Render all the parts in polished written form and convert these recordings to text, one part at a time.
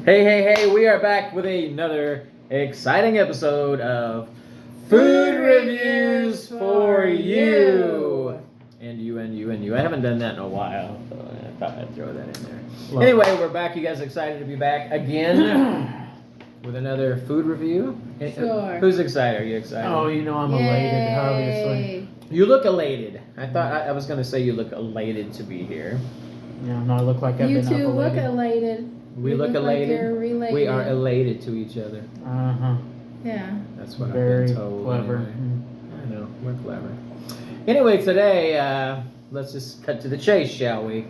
Hey, we are back with another exciting episode of Food Reviews for You. And you. I haven't done that in a while, so I thought I'd throw that in there. Anyway, we're back. You guys excited to be back again with another food review? Sure. Who's excited? Are you excited? Oh, you know I'm elated, obviously. You look elated. I thought I was going to say you look elated to be here. Yeah, no, I look like I've You been two up look elated. elated. We You look like elated. you're related. We are elated to each other. Uh-huh. Yeah. That's what Very I've been told. clever. Anyway. I know, we're clever. Anyway, today, let's just cut to the chase, shall we?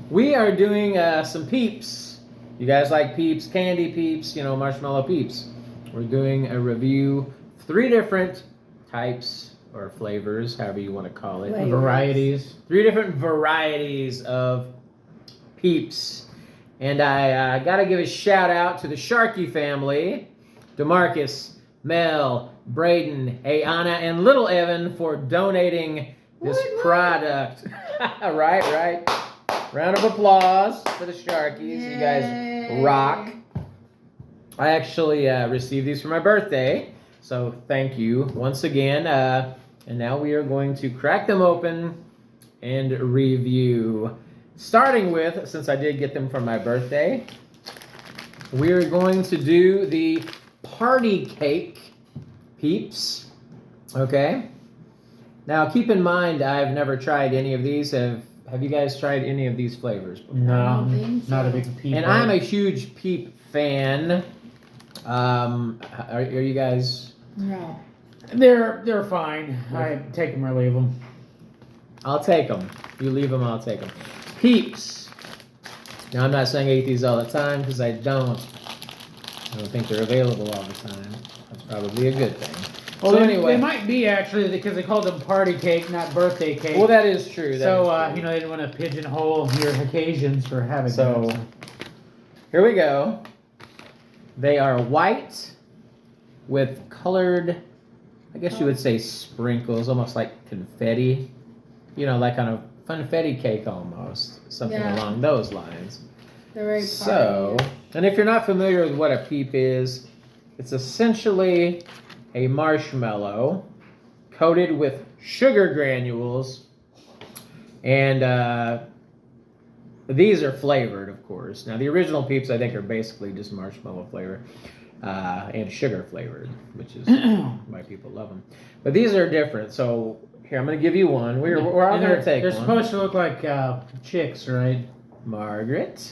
We are doing some Peeps. You guys like Peeps, candy Peeps, marshmallow Peeps. We're doing a review, 3 different types or flavors, however you want to call it. Flavors. Varieties. 3 different varieties of Peeps. And I got to give a shout out to the Sharkey family, DeMarcus, Mel, Braden, Ayana, and Little Evan for donating this product. Right. Round of applause for the Sharkies. You guys rock. I actually received these for my birthday, so thank you once again. And now we are going to crack them open and review. Starting with, since I did get them for my birthday, we're going to do the party cake Peeps. Okay. Now keep in mind, I've never tried any of these. Have you guys tried any of these flavors before? No, I don't think so. not a big Peep. And I'm a huge Peep fan. Are you guys? No. They're fine. I take them or leave them. I'll take them. You leave them, I'll take them. Peeps. Now, I'm not saying I eat these all the time because I don't think they're available all the time. That's probably a good thing. Well, So they, anyway. they might be actually because they called them party cake, not birthday cake. Well, that is true. So they didn't want to pigeonhole your occasions for having So, them. here we go. They are white with colored, I guess you would say sprinkles, almost like confetti. Like on a funfetti cake almost. Something along those lines. They're very So, and if you're not familiar with what a Peep is, it's essentially a marshmallow coated with sugar granules, and these are flavored, of course. Now, the original Peeps, I think, are basically just marshmallow flavor and sugar flavored, which is why people love them. But these are different. So, here, I'm going to give you one. We're all going to take They're one. supposed to look like chicks, right? Margaret.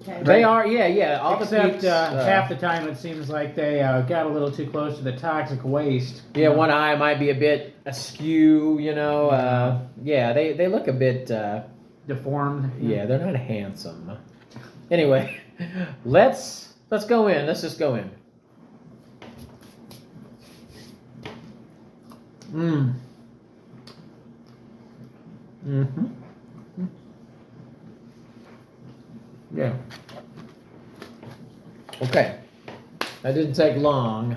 Okay. They are, yeah. All Except the Peeps, half the time it seems like they got a little too close to the toxic waste. Yeah, one eye might be a bit askew, Yeah, they look a bit, Deformed. yeah, they're not handsome. Anyway, let's go in. Let's just go in. Mm-hmm. Yeah. Okay. That didn't take long.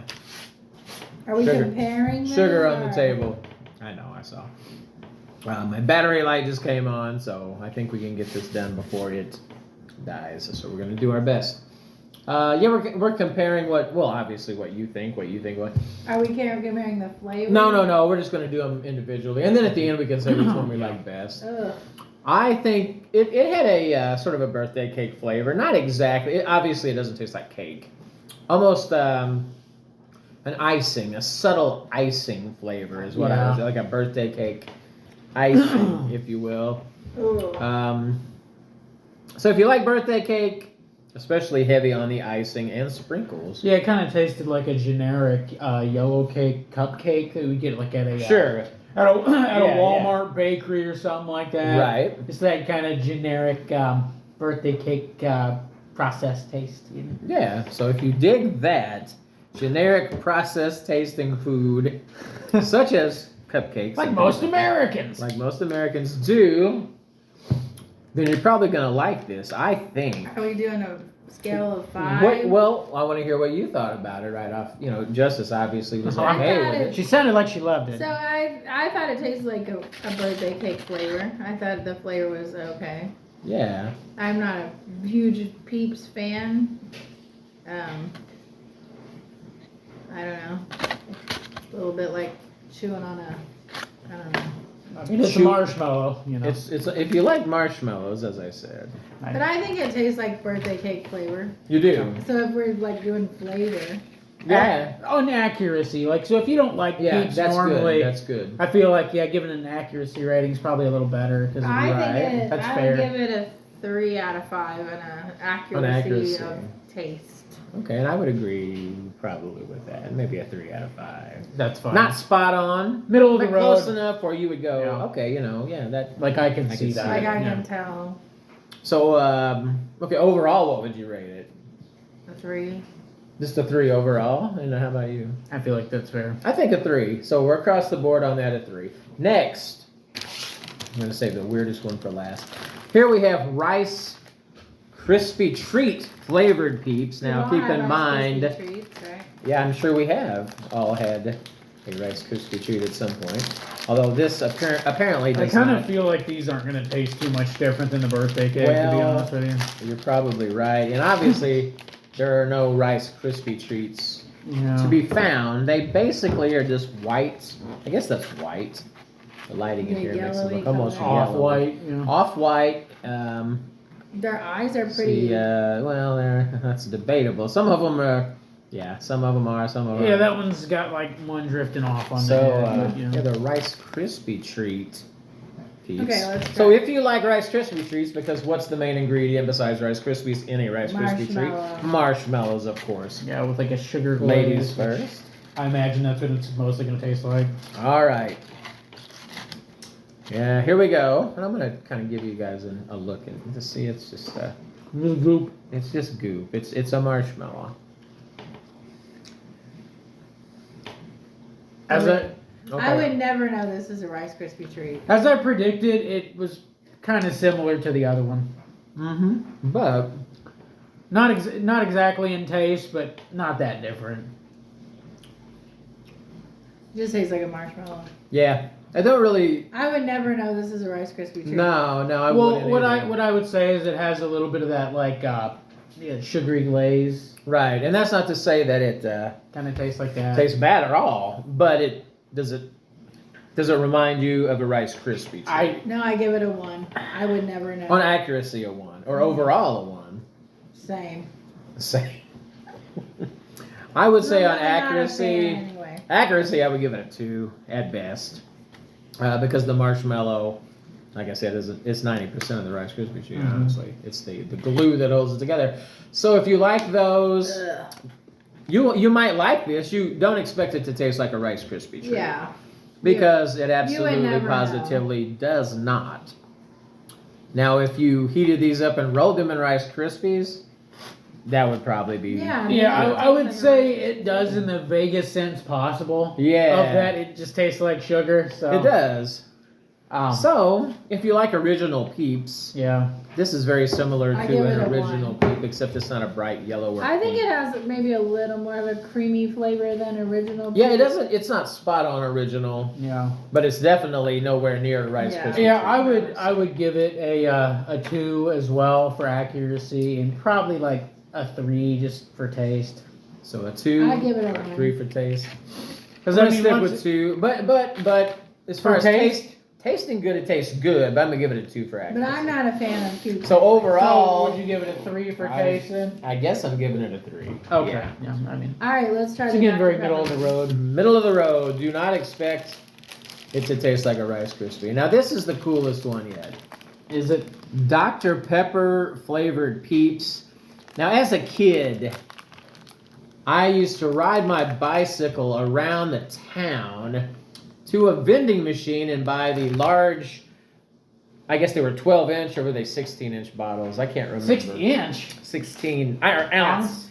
Are we Sugar. comparing them, Sugar on the or- table. I know, I saw. My battery light just came on, so I think we can get this done before it dies. So we're gonna do our best. We're comparing obviously what you think. What. Are we comparing the flavor? No. We're just gonna do them individually, and then at the end we can say which one we like best. Ugh. I think it had a sort of a birthday cake flavor. Not exactly. Obviously, it doesn't taste like cake. Almost an icing, a subtle icing flavor is what I was like a birthday cake icing, if you will. Ugh. So if you like birthday cake, especially heavy on the icing and sprinkles. Yeah, it kind of tasted like a generic yellow cake cupcake that we get like at a Sure. at a Walmart bakery or something like that. Right. It's that kind of generic birthday cake processed taste. Yeah. So if you dig that generic processed tasting food, such as cupcakes, Like most Americans. like most Americans do, then you're probably gonna like this. I think. Are we doing a scale of 5? Well, I want to hear what you thought about it right off. Justice obviously was I okay thought with it. She sounded like she loved it. So I thought it tasted like a birthday cake flavor. I thought the flavor was okay. Yeah. I'm not a huge Peeps fan. I don't know. A little bit like chewing on I don't know. I mean, it's a Shoot. marshmallow, you know. It's if you like marshmallows, as I said. But I think it tastes like birthday cake flavor. You do. So if we're like doing flavor, Yeah. On accuracy, like, so if you don't like Yeah, Peeps that's normally, good. That's good. I feel like, yeah, giving an accuracy rating is probably a little better. Cause I Right. think That's I fair. would give it a 3 out of 5 and an accuracy, accuracy. of taste. Okay, and I would agree probably with that. Maybe a 3 out of 5. that's fine. Not spot on, middle of the but road. close enough where you would go, Yeah. okay, that. Like I can I see can that. see Like I yeah. can tell. So, okay, overall, what would you rate it? A 3. Just a 3 overall, and how about you? I feel like that's fair. I think a 3. So we're across the board on that at 3. Next, I'm gonna save the weirdest one for last. Here we have Rice Krispie Treat flavored Peeps. Now We all keep have in Rice mind, Krispie treats, right? yeah, I'm sure we have all had a Rice Krispie Treat at some point. Although this apparently I does kind not. of feel like these aren't going to taste too much different than the birthday cake, to be Well, honest with you. You're probably right, and obviously there are no Rice Krispie Treats Yeah. to be found. They basically are just white. I guess that's white. The lighting in Yeah, here makes them yellowy look almost color. Off yellow. white. Yeah. Off-white. Their eyes are pretty. Well, that's debatable. Some of them are. Yeah, some of them are. Some of them. Yeah, are. that one's got like one drifting off on So, the head. But, yeah, the Rice Krispie Treat. Peeps. Okay, let's try. So if you like Rice Krispie Treats, because what's the main ingredient besides Rice Krispies in a Rice Krispie treat? Marshmallow. Marshmallows, of course. Yeah, with like a sugar glaze. Ladies first. I imagine that's what it's mostly going to taste like. All right. Yeah, here we go. And I'm gonna kind of give you guys a look and to see. It's just Goop. it's just goop. It's a marshmallow. As I would never know this is a Rice Krispie treat. as I predicted, it was kind of similar to the other one. Mm-hmm. But Not exactly in taste, but not that different. It just tastes like a marshmallow. yeah, I don't really. I would never know this is a Rice Krispie treat. No, I Well, wouldn't. what either. I would say is it has a little bit of that like sugary glaze. Right, and that's not to say that it Kind of tastes like that. tastes bad at all, but it does it remind you of a Rice Krispie treat? No, I give it a 1. I would never know. On accuracy, a 1, or overall a 1. Same. Same. I would say I'm on really not a accuracy, fan anyway. accuracy, I would give it a 2 at best, because the marshmallow, like I said, it's 90% of the Rice Krispie treat. Mhm. Honestly, it's the glue that holds it together. So if you like those, Ugh. you might like this. You don't expect it to taste like a Rice Krispie treat. Yeah. Because it absolutely, never positively does not. Now, if you heated these up and rolled them in Rice Krispies, that would probably be. Yeah. Yeah, maybe I would tastes say like a Rice it does in the vaguest sense possible. Yeah. Of that, it just tastes like sugar. So It does. So So, if you like original Peeps, yeah, this is very similar I to give an it a original 1. Peep, except it's not a bright yellow or I think pink. it has maybe a little more of a creamy flavor than original. Yeah, it Peeps. doesn't. It's not spot on original, yeah, but it's definitely nowhere near Rice Yeah. Krispie. yeah. treat. I would give it a 2 as well for accuracy, and probably like a 3 just for taste. So a 2. I give it a 1. 3 for taste. Because I I mean, stick once with 2. But as far For as tasting good, it tastes good. But I'm gonna give it a 2 for But accuracy. I'm not a fan of Peeps. So So overall, would you give it a 3 for I- taste then? I guess I'm giving it a 3. Okay. Yeah. Yeah. I mean, All right, let's try it's the again Dr. very Pepper. middle of the road. Middle of the road. Do not expect it to taste like a Rice Krispie. Now this is the coolest one yet. Is it? Dr. Pepper flavored Peeps. Now as a kid, I used to ride my bicycle around the town to a vending machine and buy the large, I guess they were 12-inch or were they 16-inch bottles? I can't remember. 6-inch. 16 or ounce.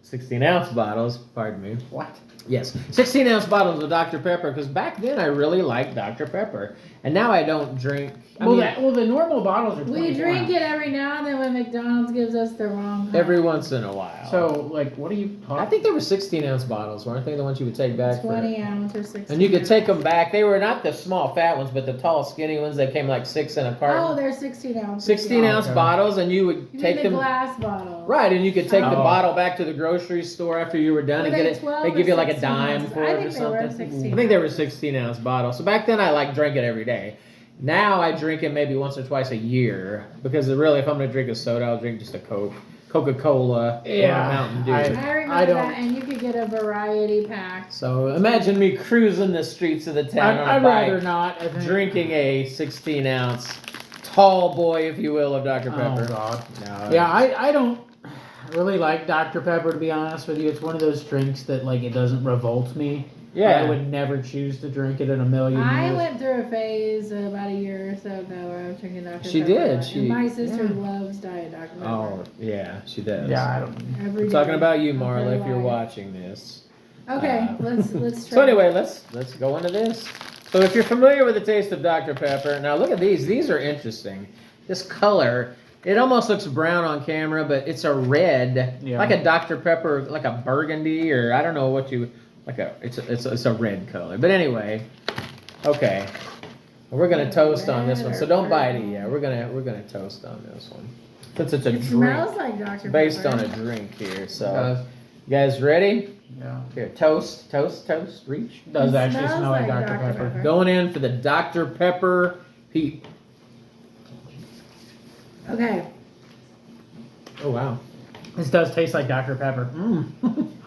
16-ounce bottles, pardon me. What? Yes, 16-ounce bottles of Dr. Pepper, because back then I really liked Dr. Pepper. And now I don't drink. Well, the normal bottles are 24 We drink ounce. it every now and then when McDonald's gives us the wrong kind. Every once in a while. So, like, what are you talking I think they were 16-ounce bottles, weren't they? The ones you would take back 20 ounce or 60. And you could take them back. They were not the small fat ones, but the tall skinny ones that came like 6 in a Oh, carton. they're 16 ounce. 16-ounce Okay. bottles, and you would You take mean the them. glass bottle. Right, and you could take the Oh. bottle back to the grocery store after you were done Were and they get it. 12 They give or you like a 16 dime ounces? for I it or think they were something. 16 I think they were 16-ounce bottles. So back then I like drank it every day. Now I drink it maybe once or twice a year because really, if I'm gonna drink a soda, I'll drink just a Coca-Cola, or a Yeah, Mountain Dew. I I remember don't- that, and you could get a variety pack. So imagine me cruising the streets of the town on a I'd bike, rather not. I think. drinking a 16-ounce tall boy, if you will, of Dr. Pepper. Oh God. No, Yeah, I don't really like Dr. Pepper, to be honest with you. It's one of those drinks that, like, it doesn't revolt me. Yeah. I would never choose to drink it in a million I years. went through a phase about a year or so ago where I was drinking Dr. She Pepper. did, And she- my sister yeah. loves Diet Dr. Pepper. Oh, yeah, she does. Yeah, I don't. Every I'm talking day about you, of her Marla, if you're life. watching this. Okay, let's try. So anyway, let's go into this. So if you're familiar with the taste of Dr. Pepper, now look at these. These are interesting. This color, it almost looks brown on camera, but it's a red, Yeah. like a Dr. Pepper, like a burgundy, or I don't know what you like. It's a red color. But anyway, okay, we're gonna toast on this one. So don't bite it yet. We're gonna toast on this one since it's a It drink smells like Dr. based Pepper. on a drink here. So you guys ready? Yeah. Here, toast, toast, toast. Reach. It does It actually smells smell like like Dr. Dr. Pepper. Pepper. Going in for the Dr. Pepper Peep. Okay. Oh wow. This does taste like Dr. Pepper. Mm.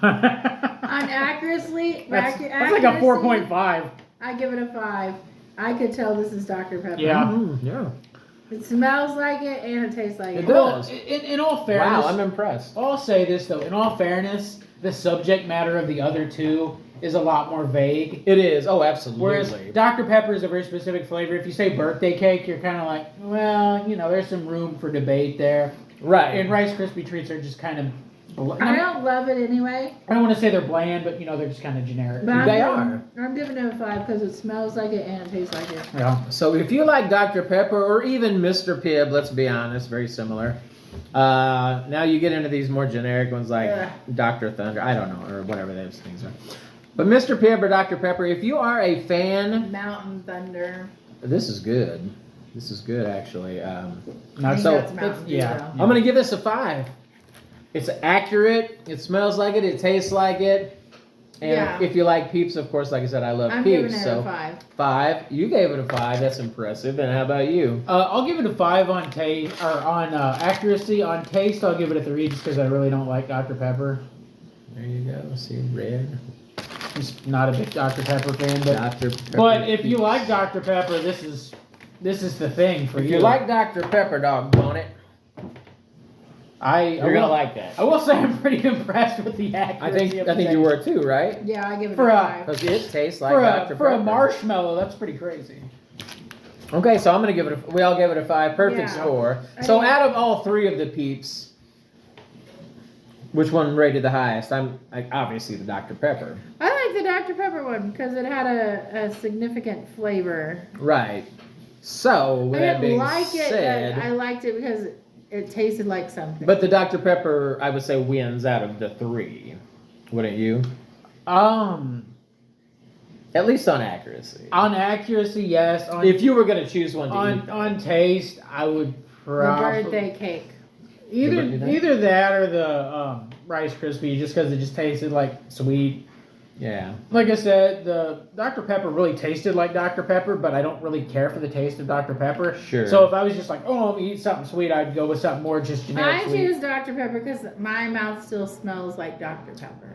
On accuracy, That's like a 4.5. I give it a 5. I could tell this is Dr. Pepper. Yeah. Yeah. It smells like it and it tastes like It it. does. Well, in all fairness, Wow, I'm impressed. I'll say this though. In all fairness, the subject matter of the other two is a lot more vague. It is. Oh, absolutely. Whereas Dr. Pepper is a very specific flavor. If you say birthday cake, you're kind of like, well, there's some room for debate there. right. And Rice Krispie treats are just kind of. I don't love it anyway. I don't want to say they're bland, but they're just kind of generic. But They I'm giving it a 5 because it smells like it and it tastes like it. Yeah. So if you like Dr. Pepper or even Mr. Pibb, let's be honest, very similar. Now you get into these more generic ones like Yeah. Dr. Thunder, I don't know, or whatever those things are. But Mr. Pibb or Dr. Pepper, if you are a fan, Mountain Thunder. this is good. This is good, actually. I Not think so- that's Mountain Dew, yeah. though. I'm gonna give this a 5. It's accurate. It smells like it. It tastes like it. And Yeah. if you like Peeps, of course, like I said, I love I'm Peeps. giving it So a 5. 5. You gave it a 5. That's impressive. And how about you? I'll give it a 5 on taste or on accuracy. On taste, I'll give it a 3 just because I really don't like Dr. Pepper. There you go. See, red. I'm just not a big Dr. Pepper fan, but Dr. Pepper. but if you like Dr. Pepper, this is the thing for if you. you like Dr. Pepper, doggone it, you're gonna like that. I will say I'm pretty impressed with the accuracy. I think you were too, right? Yeah, I give it For a a- 5. Because it tastes like for Dr. a Pepper. for a marshmallow. That's pretty crazy. Okay, so I'm gonna give it we all gave it a 5. Perfect Yeah. score. I So mean- out of all 3 of the Peeps, which one rated the highest? Obviously the Dr. Pepper. I like the Dr. Pepper one because it had a significant flavor. Right. So with I that didn't being like it, said, but I liked it because it tasted like something. but the Dr. Pepper, I would say, wins out of the 3. Wouldn't you? At least on accuracy. On accuracy, yes. On If you were going to choose one to eat. on taste, I would the probably birthday cake. either that or the Rice Krispie, just because it just tasted like sweet. Yeah. Like I said, the Dr. Pepper really tasted like Dr. Pepper, but I don't really care for the taste of Dr. Pepper. Sure. So if I was just like, oh, I'm eat something sweet, I'd go with something more just generic I sweet. choose Dr. Pepper because my mouth still smells like Dr. Pepper.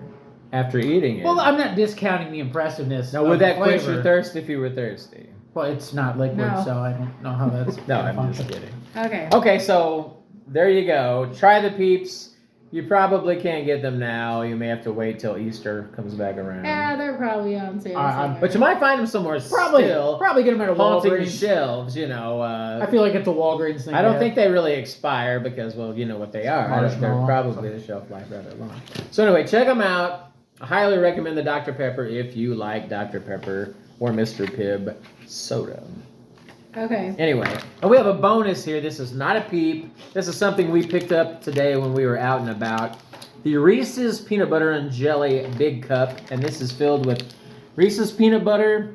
After eating it. Well, I'm not discounting the impressiveness. now, of would the that quench flavor. your thirst if you were thirsty? Well, it's not liquid, No. so I don't know how that's. No, gonna I'm function. just kidding. Okay. Okay, so there you go. Try the Peeps. You probably can't get them now. You may have to wait till Easter comes back around. Yeah, they're probably on sale. somewhere. But you might find them somewhere Probably still get them at a haunting Walgreens. shelves, I feel like it's a Walgreens thing. I don't to think they really expire because, well, you know what they are. They're Marshmallow. probably the shelf life rather long. So anyway, check them out. I highly recommend the Dr. Pepper if you like Dr. Pepper or Mr. Pibb soda. Okay. Anyway, and we have a bonus here. This is not a peep. This is something we picked up today when we were out and about. The Reese's Peanut Butter and Jelly Big Cup. And this is filled with Reese's Peanut Butter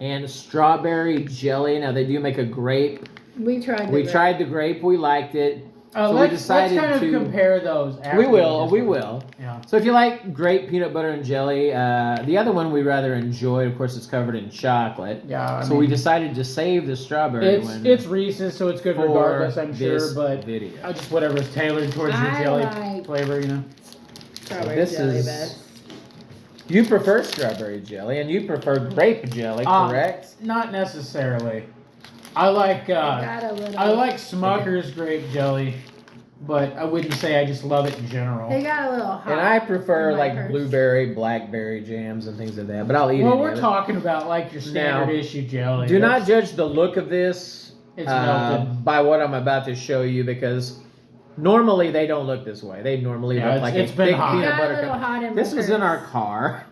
and strawberry jelly. Now, they do make a grape. We tried the grape. We liked it. So we decided let's kind of compare those. We will. Yeah. So if you like grape peanut butter and jelly, the other one we rather enjoyed. Of course, it's covered in chocolate. Yeah. So we decided to save the strawberry one. It's Reese's, so it's good for regardless, I'm sure. this But video. just whatever's tailored towards your jelly flavor, you know. Strawberry This jelly is- best. You prefer strawberry jelly, and you prefer grape jelly, correct? Not necessarily. I like Got a little. I like Smucker's grape jelly, but I wouldn't say I just love it in general. They got a little hot. And I prefer in my like purse. blueberry, blackberry jams and things like that. But I'll eat it. Well, we're talking about like your standard Now, issue jelly. Do not judge the look of this It's melted. by what I'm about to show you, because normally they don't look this way. They normally Yeah, look like it's a been big hot. peanut Got a butter little cup. hot in my This was in purse. our car,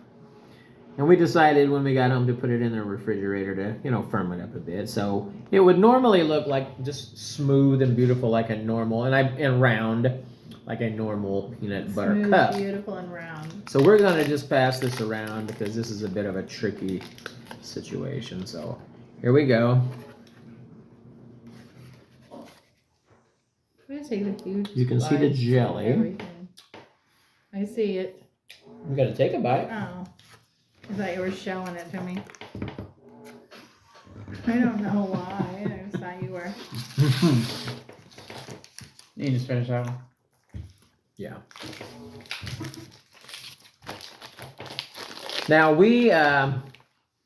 and we decided when we got home to put it in the refrigerator to, firm it up a bit. So it would normally look like just smooth and beautiful, like a normal, and round, like a normal peanut butter Smooth, cup. beautiful, and round. So we're gonna just pass this around because this is a bit of a tricky situation. So here we go. I'm gonna take a huge. You can see the slice of jelly. everything. I see it. We gotta take a bite. Oh, I thought you were showing it to me. I don't know why. I just thought you were. You just finish that one. Yeah. Now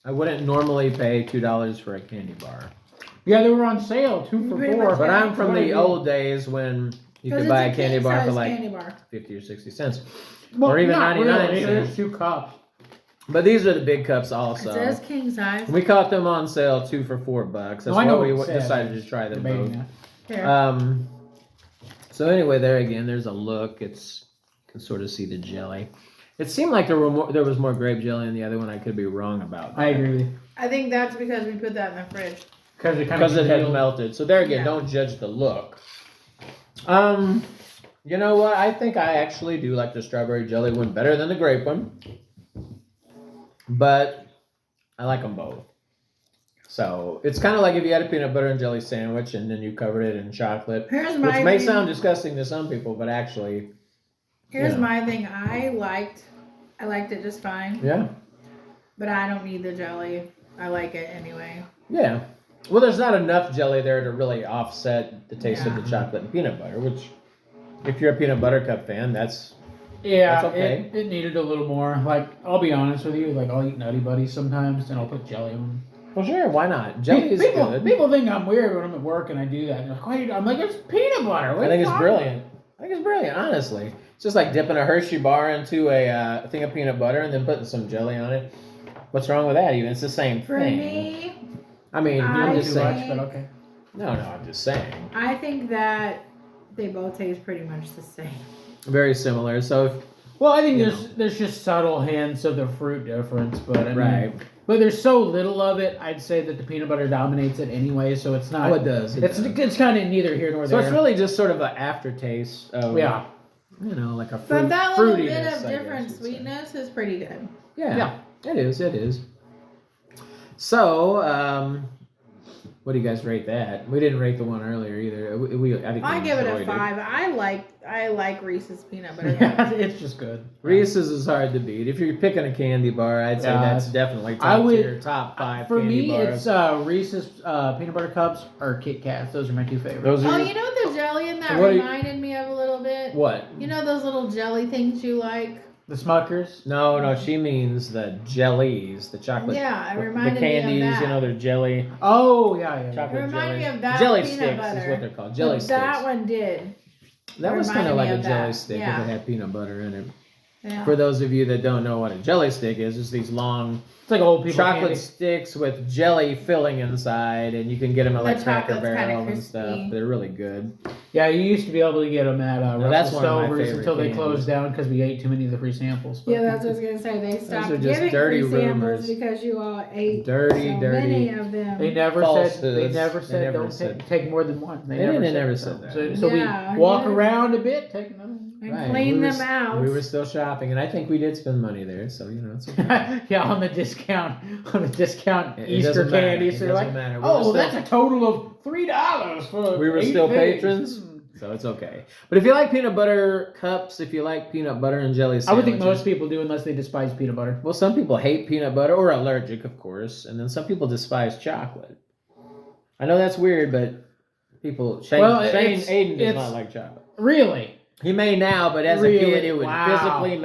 I wouldn't normally pay $2 for a candy bar, Yeah, they were on sale 2 for Pretty $4. much, but yeah. I'm from the old days when you could 'Cause buy it's a candy bar for king-size like candy bar. 50 or 60 cents. Well, or even not 99 really. cents. There's 2 cups. But these are the big cups It also. says king size. We caught them on sale 2 for $4. That's No, I know why we what it says. decided to try them both. Debating that. Here. So anyway, there again, there's a look. You can sort of see the jelly. It seemed like there was more grape jelly in the other one. I could be wrong about that. I agree with you. I think that's because we put that in the fridge. Because it kind of Because it had melted. So there again, Yeah. don't judge the look. You know what? I think I actually do like the strawberry jelly one better than the grape one. But I like them both. So it's kind of like if you had a peanut butter and jelly sandwich and then you covered it in chocolate. Here's my Which may thing. sound disgusting to some people, but actually, Here's yeah. my thing. I liked it just fine, yeah. but I don't need the jelly. I like it anyway. Yeah. Well, there's not enough jelly there to really offset the taste of Yeah. the chocolate and peanut butter, which, if you're a peanut butter cup fan, that's Yeah, That's okay. it needed a little more. Like, I'll be honest with you, like, I'll eat Nutty Buddies sometimes, and I'll put jelly on them. well, sure. Why not? Jelly is good. People think I'm weird when I'm at work and I do that. And they're like, why? I'm like, it's peanut butter. What I are think you it's talking brilliant. I think it's brilliant, honestly. It's just like dipping a Hershey bar into a thing of peanut butter and then putting some jelly on it. What's wrong with that? Even it's the same For thing. me, I mean, I I'm Too just think- saying. much, but okay. No, I'm just saying. I think that they both taste pretty much the same. Very similar. So, if, Well, I think You there's just subtle hints of the fruit difference, but I mean, right. but there's so little of it. I'd say that the peanut butter dominates it anyway, so it's not. Oh, it does. It's kind of neither here nor So there. it's really just sort of an aftertaste of, yeah. Like a fruit, But that little bit fruitiness, of I guess different you'd say. sweetness is pretty good. Yeah, it is. It is. So, what do you guys rate that? We didn't rate the one earlier either. I think I we give it a enjoyed 5. I like Reese's peanut butter. Yeah, it's just good. Reese's is hard to beat. If you're picking a candy bar, I'd say Yeah, that's definitely I top would- tier, top 5 For candy me, bars. it's Reese's peanut butter cups or Kit Kats. Those are my 2 favorites. Those Oh, are you know what the jelly in that What do you- reminded me of a little bit? what? You know those little jelly things you like? The Smuckers. No, she means the jellies, the chocolate. Yeah, it the reminded candies, me of that. they're jelly. Oh yeah. Chocolate It reminded me jellies. of that Jelly peanut sticks butter. is what they're called. Jelly That sticks. one did. That was reminded kind of me like a of jelly that. stick Yeah. if it had peanut butter in it. Yeah. For those of you that don't know what a jelly stick is, it's these long It's like old people chocolate candy. sticks with jelly filling inside, and you can get them at The like Cracker chocolate's kinda Barrel and crispy. stuff. They're really good. Yeah, you used to be able to get them at Now, that's Russell one of my Stover's favorite until they candies. closed down because we ate too many of the free samples. But Yeah, that's what I was gonna say. They stopped are just giving dirty free samples rumors. because you all ate Dirty, so dirty. many of them. They never Falsehoods. said. They never They said never don't said- take more than one. They never said that. So Yeah, we walk yeah. around a bit, take another one. And clean we them were, out. We were still shopping, and I think we did spend money there, so it's okay. Yeah, on the discount It Easter doesn't matter. candy. It So you're like, doesn't matter. We oh, were that's a total of $3 for. We were 8 still things." patrons. So it's okay. But if you like peanut butter cups, if you like peanut butter and jelly sandwiches, I would think most people do unless they despise peanut butter. Well, some people hate peanut butter or allergic, of course, and then some people despise chocolate. I know that's weird, but Shane Aiden does not like chocolate. Really? He may now, but as Really? a kid, it would Wow. physically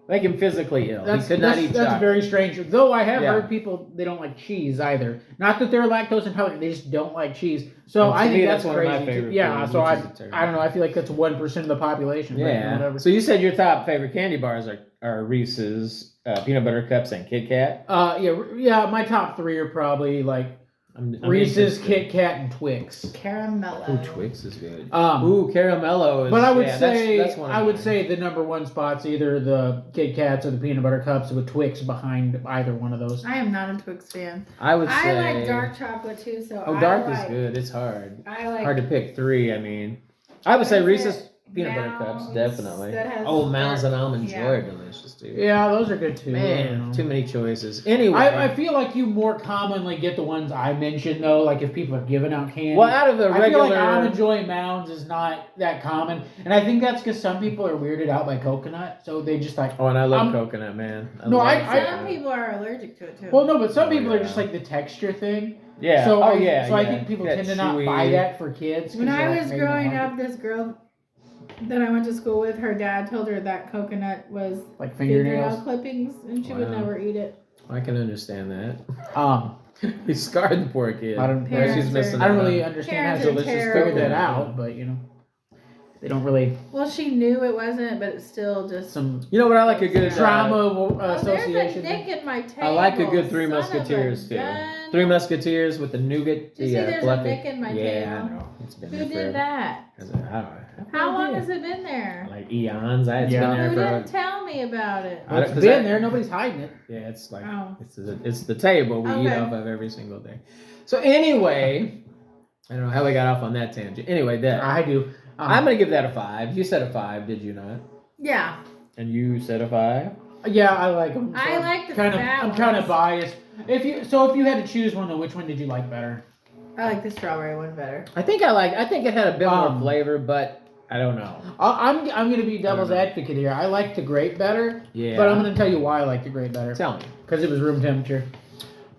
make him physically ill. He could not eat That's chocolate. very strange. Though I have Yeah. heard people they don't like cheese either. Not that they're lactose intolerant; they just don't like cheese. So And to I think me, that's that's one of crazy. my favorite Yeah. foods, So which is terrible. I don't know. I feel like that's 1% of the population. but Yeah. Whatever. So you said your top favorite candy bars are Reese's, peanut butter cups, and Kit Kat. Yeah. My top 3 are probably like I'm Reese's, interested. Kit Kat, and Twix. Caramello. Ooh, Twix is good. Um, Caramello is. But I would yeah, say that's one of I would mine. say the number 1 spot's either the Kit Kats or the peanut butter cups with Twix behind either one of those. I am not a Twix fan. I would say. I like dark chocolate too, so Oh, dark is good. It's hard. I like Hard to pick 3. I mean, I would say What is Reese's it? peanut butter cups, Mounds definitely. that has Mounds and dark- almond yeah. joy are delicious too. Yeah, those are good too. I don't Man, know. too many choices. Anyway, I feel like you more commonly get the ones I mentioned though, like if people are giving out candy. well, out of the I feel regular, like Almond Joy Mounds is not that common, and I think that's because some people are weirded out by coconut, so they just like. oh, and I love I'm- coconut, man. No, love I- coconut. Some people are allergic to it too. Well, no, but some Oh, people are yeah. just like the texture thing. Yeah. So oh, yeah. So I yeah. think people That tend to not chewy- buy that for kids. 'cause when they're, I like, was made in the growing market. up, this girl that I went to school with, her dad told her that coconut was like fingernail fingernails. clippings, and she would Wow. never eat it. I can understand that. Um, He scarred the poor kid. I don't. Parents She's missing I don't out really on- understand how Parents to are delicious figure that terrible. out, but they don't really Well, she knew it wasn't, but it's still just. some You know what? I like a good trauma Oh, there's a association. nick in my table. I like a good Three son of a Musketeers too. gun. Three Musketeers with the nougat. Did you see there's a fluffy. nick in my Yeah, I table? know. It's been Who there did forever. that? I don't know. How long has it been there? Like eons. It's Yeah. been there Who for. didn't tell me about it? I don't- It's 'cause been I- there. Nobody's hiding it. Yeah, it's like Oh. it's the table we eat Okay. off of every single day. So anyway, I don't know how we got off on that tangent. Anyway, that I do. I'm gonna give that a 5. You said a 5, did you not? Yeah. And you said a 5. Yeah, I like them. I like the kind of. fat I'm kind of ones. biased. If you had to choose one, though, which one did you like better? I like the strawberry one better. I think it had a bit more Um, flavor, but I don't know. I'm gonna be devil's I don't know. advocate here. I like the grape better, Yeah. but I'm gonna tell you why I like the grape better. Tell me. Because it was room temperature.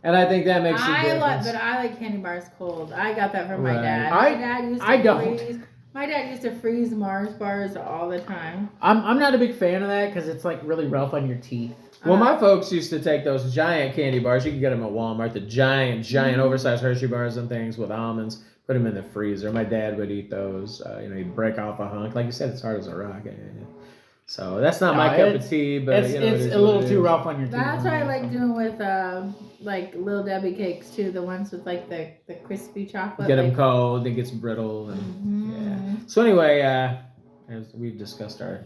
And I think that makes a difference. I like candy bars cold. I got that from my Right. dad. I- My dad used to I don't. freeze. My dad used to freeze Mars bars all the time. I'm not a big fan of that because it's like really rough on your teeth. Well, my folks used to take those giant candy bars. You can get them at Walmart. The giant, oversized Hershey bars and things with almonds. Put them in the freezer. My dad would eat those. He'd break off a hunk. Like you said, it's hard as a rock. So that's not my cup of tea. But It's it is a what little it too is. rough on your teeth. That's what I like doing with like Little Debbie cakes too. The ones with like the crispy chocolate. Get them like, cold. It gets brittle. And Mhm. So anyway, as we've discussed our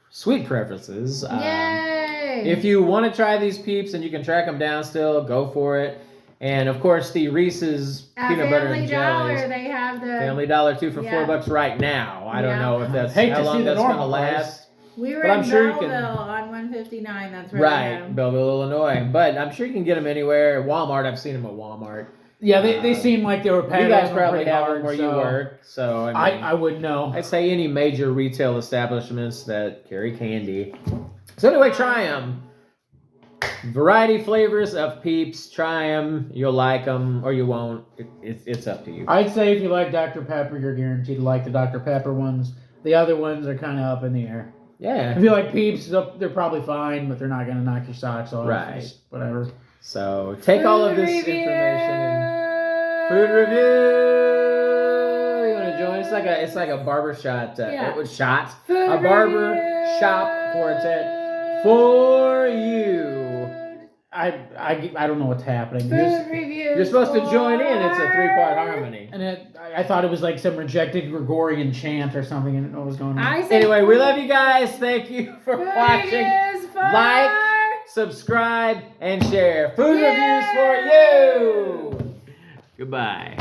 sweet preferences. Yay! If you want to try these Peeps and you can track them down still, go for it. And of course, the Reese's At peanut butter Family and Dollar, jellies. they have the. Family Dollar too for Yeah. $4 right now. I don't Yeah. know if that's Hate how to see long the that's gonna normal last. We were But I'm in sure you can- Belleville on 159. That's where they had Right, 'em. Belleville, Illinois. But I'm sure you can get them anywhere. Walmart, I've seen them at Walmart. Yeah, they seem like they were You packed. guys probably have them where you work. So I mean, I wouldn't know. I'd say any major retail establishments that carry candy. So anyway, try them. Variety flavors of Peeps. Try them. You'll like them or you won't. It's up to you. I'd say if you like Dr. Pepper, you're guaranteed to like the Dr. Pepper ones. The other ones are kind of up in the air. Yeah. If you like Peeps, they're probably fine, but they're not going to knock your socks off. Right. Just whatever. So take all of this Food information and food review. You want to join? It's like a barber shot. Yeah. Shot. Food A barber review. Shop Quartet for you. I don't know what's happening. Food reviews. You're supposed to join in. It's a for- 3-part harmony. And I thought it was like some rejected Gregorian chant or something. I didn't know what was going on. I said Anyway, we love you guys. Thank you for food watching. reviews for- Like, subscribe, and share. Food Yeah. reviews for you. Goodbye.